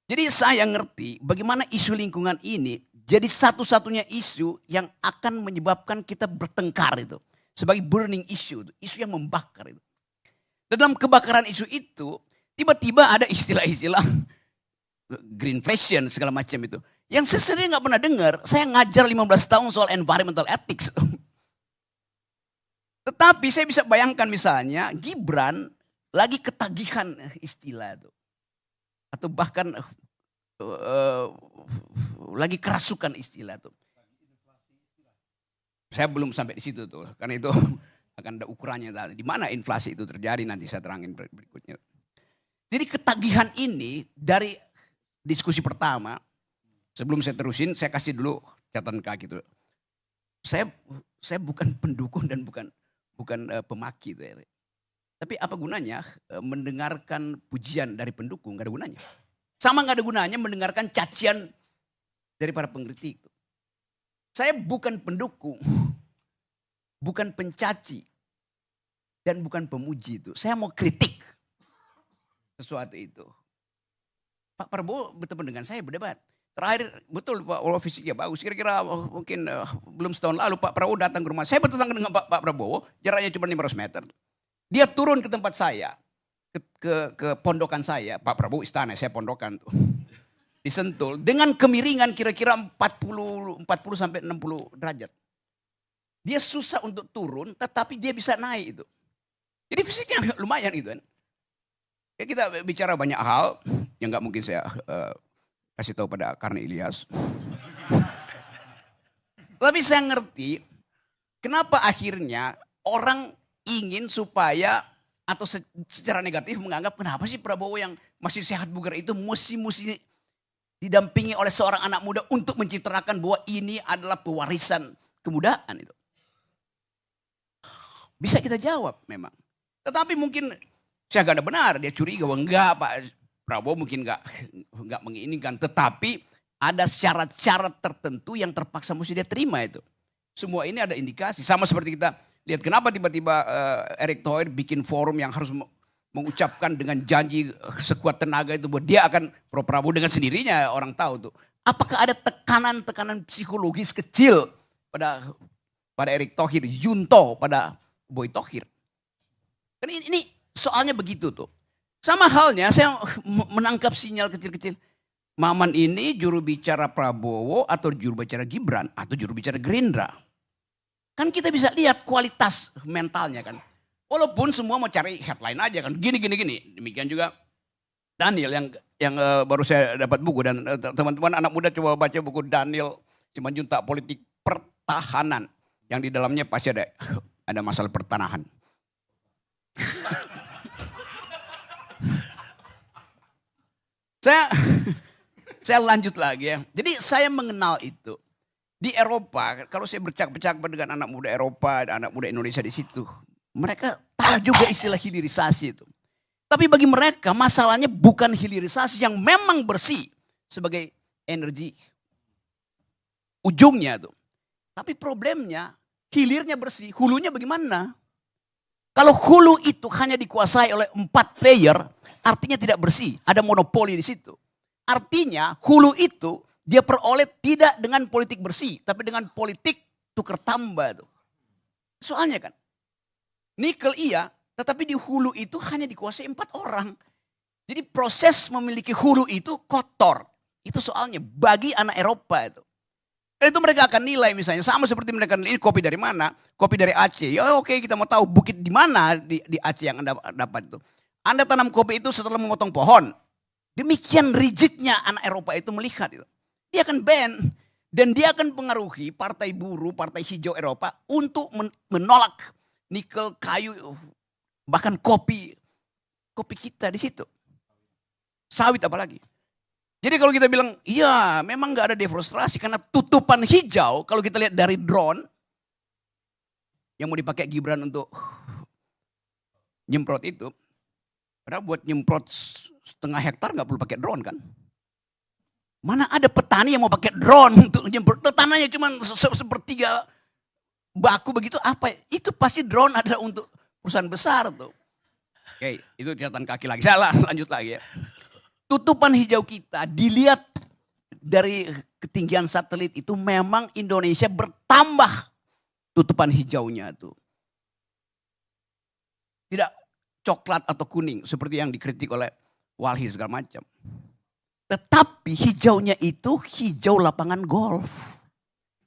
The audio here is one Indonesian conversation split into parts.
Jadi saya ngerti bagaimana isu lingkungan ini jadi satu-satunya isu yang akan menyebabkan kita bertengkar itu. Sebagai burning issue, isu yang membakar itu. Dalam kebakaran isu itu, tiba-tiba ada istilah-istilah green fashion segala macam itu. Yang saya sendiri nggak pernah dengar, saya ngajar 15 tahun soal environmental ethics. Tetapi saya bisa bayangkan misalnya Gibran lagi ketagihan istilah itu. Atau bahkan lagi kerasukan istilah itu. Saya belum sampai di situ tuh, karena itu akan ada ukurannya. Di mana inflasi itu terjadi nanti saya terangin berikutnya. Jadi ketagihan ini dari diskusi pertama, sebelum saya terusin, saya kasih dulu catatan kaki itu. Saya bukan pendukung dan bukan pemaki itu ya. Tapi apa gunanya mendengarkan pujian dari pendukung, gak ada gunanya. Sama gak ada gunanya mendengarkan cacian dari para pengkritik. Saya bukan pendukung, bukan pencaci, dan bukan pemuji itu. Saya mau kritik sesuatu itu. Pak Prabowo bertemu dengan saya berdebat. Terakhir betul Pak Prabowo fisiknya bagus. Kira-kira mungkin belum setahun lalu Pak Prabowo datang ke rumah. Saya bertetangga dengan Pak Prabowo, jaraknya cuma 500 meter. Dia turun ke tempat saya, ke pondokan saya. Pak Prabowo istana, saya pondokan tuh. Di Sentul dengan kemiringan kira-kira 40 sampai 60 derajat. Dia susah untuk turun tetapi dia bisa naik itu. Jadi fisiknya lumayan itu kan. Ya kita bicara banyak hal yang nggak mungkin saya kasih tahu pada Karni Ilyas. Tapi saya ngerti kenapa akhirnya orang ingin supaya atau secara negatif menganggap kenapa sih Prabowo yang masih sehat bugar itu mesti didampingi oleh seorang anak muda untuk mencitrakan bahwa ini adalah pewarisan kemudaan itu. Bisa kita jawab memang. Tetapi mungkin saya gak ada benar, dia curiga, enggak Pak Prabowo mungkin enggak menginginkan. Tetapi ada syarat-syarat tertentu yang terpaksa mesti dia terima itu. Semua ini ada indikasi, sama seperti kita lihat kenapa tiba-tiba Erick Thohir bikin forum yang harus mengucapkan dengan janji sekuat tenaga itu bahwa dia akan pro Prabowo dengan sendirinya orang tahu tuh. Apakah ada tekanan-tekanan psikologis kecil pada Erick Thohir, Junto pada Boy Thohir. Kan ini soalnya begitu tuh. Sama halnya saya menangkap sinyal kecil-kecil. Maman ini juru bicara Prabowo atau juru bicara Gibran atau juru bicara Gerindra. Kan kita bisa lihat kualitas mentalnya kan. Walaupun semua mau cari headline aja kan, gini. Demikian juga Daniel yang baru saya dapat buku dan teman-teman anak muda coba baca buku Daniel Simanjuntak Politik Pertahanan yang di dalamnya pasti ada masalah pertanahan. Saya lanjut lagi ya. Jadi saya mengenal itu di Eropa. Kalau saya bercakap-cakap dengan anak muda Eropa dan anak muda Indonesia di situ. Mereka tahu juga istilah hilirisasi itu. Tapi bagi mereka masalahnya bukan hilirisasi yang memang bersih sebagai energi ujungnya tuh. Tapi problemnya hilirnya bersih, hulunya bagaimana? Kalau hulu itu hanya dikuasai oleh 4 player, artinya tidak bersih, ada monopoli di situ. Artinya hulu itu dia peroleh tidak dengan politik bersih, tapi dengan politik tukar tambah tuh. Soalnya kan nikel iya, tetapi di hulu itu hanya dikuasai 4 orang. Jadi proses memiliki hulu itu kotor. Itu soalnya bagi anak Eropa itu. Dan itu mereka akan nilai misalnya sama seperti mereka ini kopi dari mana? Kopi dari Aceh. Ya oke, kita mau tahu bukit di mana di Aceh yang Anda dapat itu. Anda tanam kopi itu setelah memotong pohon. Demikian rigidnya anak Eropa itu melihat itu. Dia akan ban dan dia akan pengaruhi partai buruh, partai hijau Eropa untuk menolak nikel, kayu, bahkan kopi kita di situ. Sawit apalagi. Jadi kalau kita bilang, iya memang gak ada deforestasi karena tutupan hijau kalau kita lihat dari drone yang mau dipakai Gibran untuk nyemprot itu. Padahal buat nyemprot setengah hektar gak perlu pakai drone kan. Mana ada petani yang mau pakai drone untuk nyemprot. Tanahnya cuma sepertiga baku begitu apa? Itu pasti drone adalah untuk perusahaan besar tuh. Oke, itu catatan kaki lagi. Saya lanjut lagi ya. tutupan hijau kita dilihat dari ketinggian satelit itu memang Indonesia bertambah tutupan hijaunya tuh. Tidak coklat atau kuning seperti yang dikritik oleh Walhi segala macam. Tetapi hijaunya itu hijau lapangan golf.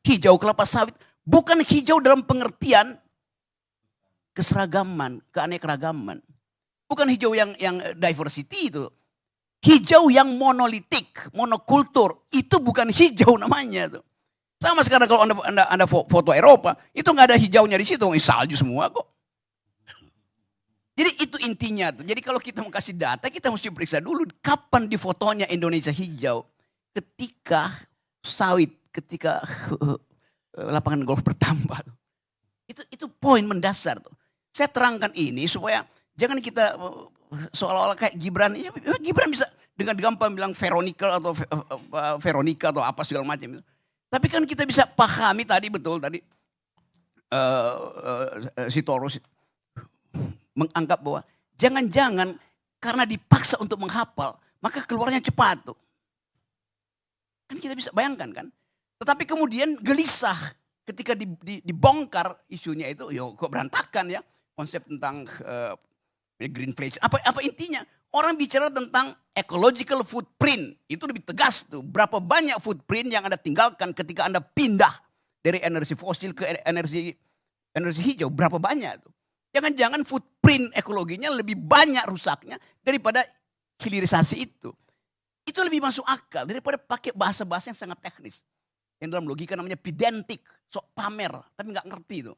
Hijau kelapa sawit. Bukan hijau dalam pengertian keseragaman, keanekaragaman. Bukan hijau yang diversity itu. Hijau yang monolitik, monokultur. Itu bukan hijau namanya tuh. Sama sekarang kalau anda foto Eropa, itu nggak ada hijaunya di situ, salju semua kok. Jadi itu intinya tuh. Jadi kalau kita mau kasih data, kita mesti periksa dulu kapan di fotonya Indonesia hijau. Ketika sawit, ketika lapangan golf bertambah. Itu poin mendasar tuh. Saya terangkan ini supaya jangan kita seolah-olah kayak Gibran. Ya, Gibran bisa dengan gampang bilang Veronica atau apa segala macam itu. Tapi kan kita bisa pahami tadi betul tadi Sitorus menganggap bahwa jangan-jangan karena dipaksa untuk menghafal, maka keluarnya cepat tuh. Kan kita bisa bayangkan kan. Tetapi kemudian gelisah ketika dibongkar isunya itu, kok berantakan ya. Konsep tentang greenflation. Apa intinya? Orang bicara tentang ecological footprint. Itu lebih tegas tuh. Berapa banyak footprint yang Anda tinggalkan ketika Anda pindah dari energi fosil ke energi hijau. Berapa banyak tuh. Jangan-jangan footprint ekologinya lebih banyak rusaknya daripada hilirisasi itu. Itu lebih masuk akal daripada pakai bahasa-bahasa yang sangat teknis. Yang dalam logika namanya pedantic, sok pamer, tapi nggak ngerti itu.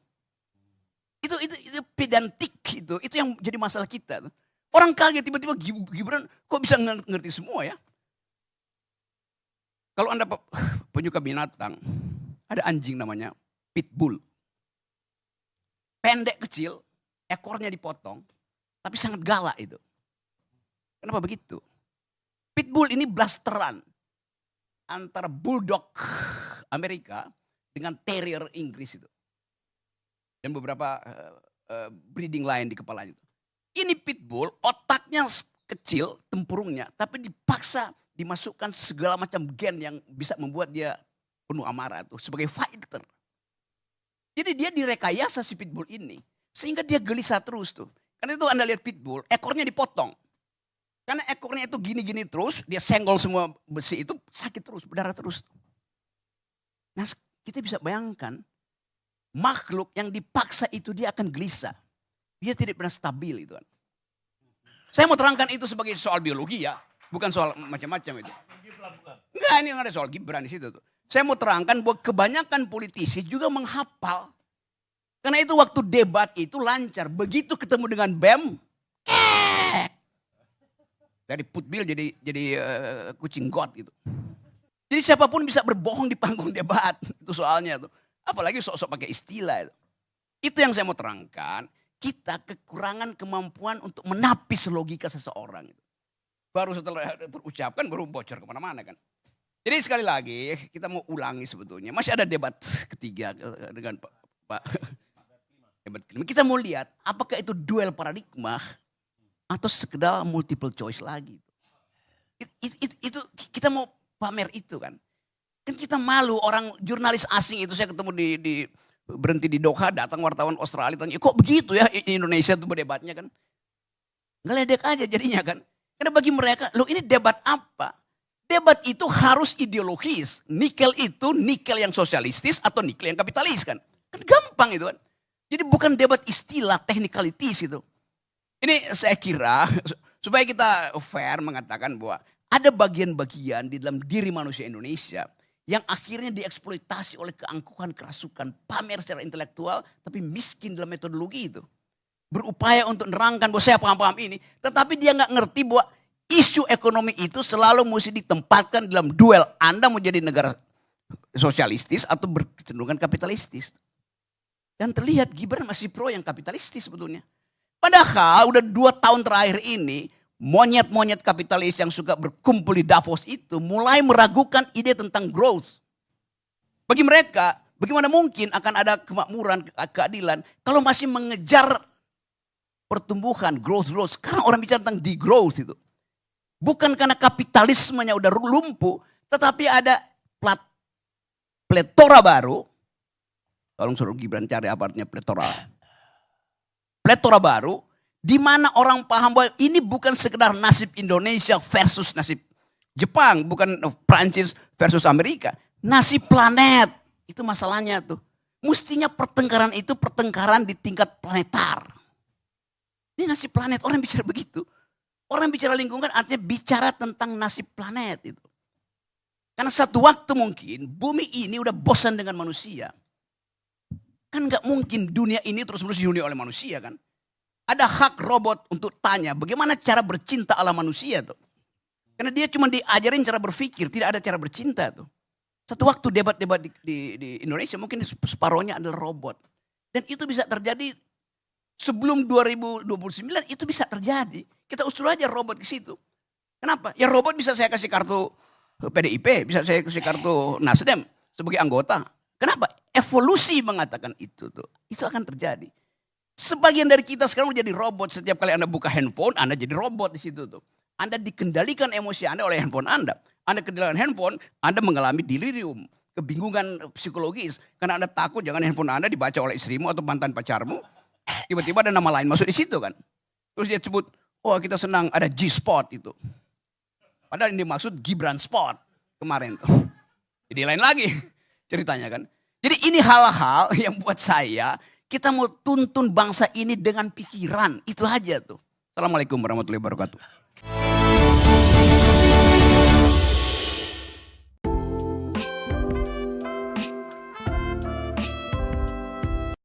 Itu pedantic itu yang jadi masalah kita. Orang kaget tiba-tiba Gibran kok bisa ngerti semua ya. Kalau Anda penyuka binatang, ada anjing namanya pitbull. Pendek kecil, ekornya dipotong, tapi sangat galak itu. Kenapa begitu? Pitbull ini blasteran antara bulldog Amerika dengan terrier Inggris itu. Dan beberapa breeding lain di kepalanya itu. Ini pitbull, otaknya kecil, tempurungnya, tapi dipaksa dimasukkan segala macam gen yang bisa membuat dia penuh amarah tuh sebagai fighter. Jadi dia direkayasa si pitbull ini, sehingga dia gelisah terus tuh. Karena itu Anda lihat pitbull, ekornya dipotong. Karena ekornya itu gini-gini terus, dia senggol semua besi itu sakit terus, berdarah terus. Nah kita bisa bayangkan, makhluk yang dipaksa itu dia akan gelisah. Dia tidak pernah stabil itu kan. Saya mau terangkan itu sebagai soal biologi ya. Bukan soal macam-macam itu. Enggak, ini ada soal Gibran di situ tuh. Saya mau terangkan bahwa kebanyakan politisi juga menghafal. Karena itu waktu debat itu lancar. Begitu ketemu dengan BEM. Dari putbil jadi kucing got gitu. Jadi siapapun bisa berbohong di panggung debat. Itu soalnya tuh. Apalagi sok-sok pakai istilah itu. Itu yang saya mau terangkan. Kita kekurangan kemampuan untuk menapis logika seseorang. Baru setelah terucapkan baru bocor kemana-mana kan. Jadi sekali lagi kita mau ulangi sebetulnya. Masih ada debat ketiga dengan Pak. Debat kelima. Kita mau lihat apakah itu duel paradigma atau sekedar multiple choice lagi. Itu kita mau pamer itu kan. Kan kita malu orang jurnalis asing itu saya ketemu berhenti di Doha, datang wartawan Australia tanya, kok begitu ya Indonesia tuh berdebatnya kan. Ngeledek aja jadinya kan. Karena bagi mereka, loh ini debat apa? Debat itu harus ideologis. Nikel itu nikel yang sosialistis atau nikel yang kapitalis kan. Kan gampang itu kan. Jadi bukan debat istilah, technicalities itu. Ini saya kira supaya kita fair mengatakan bahwa ada bagian-bagian di dalam diri manusia Indonesia yang akhirnya dieksploitasi oleh keangkuhan, kerasukan, pamer secara intelektual, tapi miskin dalam metodologi itu. Berupaya untuk nerangkan bahwa saya paham-paham ini, tetapi dia nggak ngerti bahwa isu ekonomi itu selalu mesti ditempatkan dalam duel. Anda mau jadi negara sosialistis atau berkecenderungan kapitalistis. Dan terlihat Gibran masih pro yang kapitalistis sebetulnya. Padahal udah 2 tahun terakhir ini, monyet-monyet kapitalis yang suka berkumpul di Davos itu mulai meragukan ide tentang growth. Bagi mereka, bagaimana mungkin akan ada kemakmuran, keadilan kalau masih mengejar pertumbuhan, growth. Sekarang orang bicara tentang degrowth itu. Bukan karena kapitalismenya udah lumpuh, tetapi ada pletora baru. Tolong suruh Gibran cari apa artinya pletora. Pletora baru, di mana orang paham bahwa ini bukan sekedar nasib Indonesia versus nasib Jepang, bukan Prancis versus Amerika. Nasib planet, itu masalahnya tuh. Mestinya pertengkaran itu pertengkaran di tingkat planetar. Ini nasib planet, orang bicara begitu. Orang bicara lingkungan artinya bicara tentang nasib planet itu. Karena satu waktu mungkin bumi ini udah bosan dengan manusia. Kan gak mungkin dunia ini terus-menerus dihuni oleh manusia kan. Ada hak robot untuk tanya bagaimana cara bercinta ala manusia tuh. Karena dia cuma diajarin cara berpikir, tidak ada cara bercinta tuh. Satu waktu debat-debat di Indonesia mungkin separohnya adalah robot. Dan itu bisa terjadi sebelum 2029 itu bisa terjadi. Kita usul aja robot ke situ. Kenapa? Ya robot bisa saya kasih kartu PDIP, bisa saya kasih kartu Nasdem sebagai anggota. Kenapa? Evolusi mengatakan itu tuh. Itu akan terjadi. Sebagian dari kita sekarang menjadi robot. Setiap kali Anda buka handphone, Anda jadi robot di situ tuh. Anda dikendalikan emosi Anda oleh handphone Anda. Anda kendalikan handphone, Anda mengalami delirium, kebingungan psikologis. Karena Anda takut jangan handphone Anda dibaca oleh istrimu atau mantan pacarmu. Tiba-tiba ada nama lain masuk di situ kan. Terus dia sebut, oh kita senang ada G-Spot itu. Padahal ini dimaksud Gibran Spot kemarin tuh. Jadi lain lagi ceritanya kan. Jadi ini hal-hal yang buat saya, kita mau tuntun bangsa ini dengan pikiran. Itu aja tuh. Assalamualaikum warahmatullahi wabarakatuh.